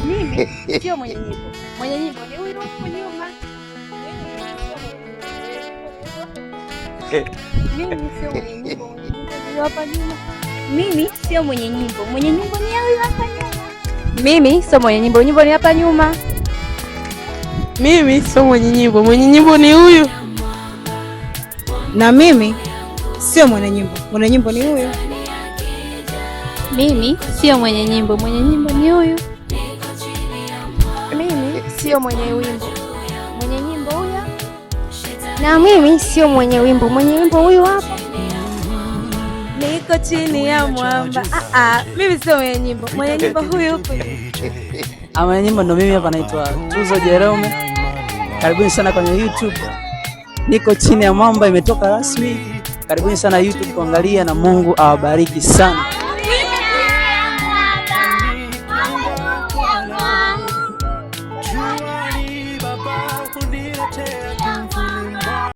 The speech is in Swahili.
Mimi sio mwenye nyimbo. Mwenye nyimbo ni huyu nyuma. Mimi sio mwenye nyimbo. Mwenye nyimbo ni hapa nyuma. Mimi sio mwenye nyimbo. Mwenye nyimbo ni huyu hapa nyuma. Mimi sio mwenye nyimbo. Nyimbo ni hapa nyuma. Mimi sio mwenye nyimbo. Mwenye nyimbo ni huyu. Na mimi sio mwenye nyimbo. Mwenye nyimbo ni huyu. Mimi sio mwenye nyimbo. Mwenye nyimbo ni huyu. Mimi sio mwenye wimbo. Mwenye nyimbo huyu. Na mimi sio mwenye wimbo. Mwenye wimbo huyu hapa. Niko chini ya mwamba. Mimi sio mwenye nyimbo. Mwenye nyimbo huyu huko. Mwenye nyimbo ndo mimi hapa, naitwa Tuzo Jerome. Karibuni sana kwenye YouTube. Niko chini ya mwamba imetoka rasmi. Karibuni sana YouTube kuangalia, na Mungu awabariki sana. Juani baba unilete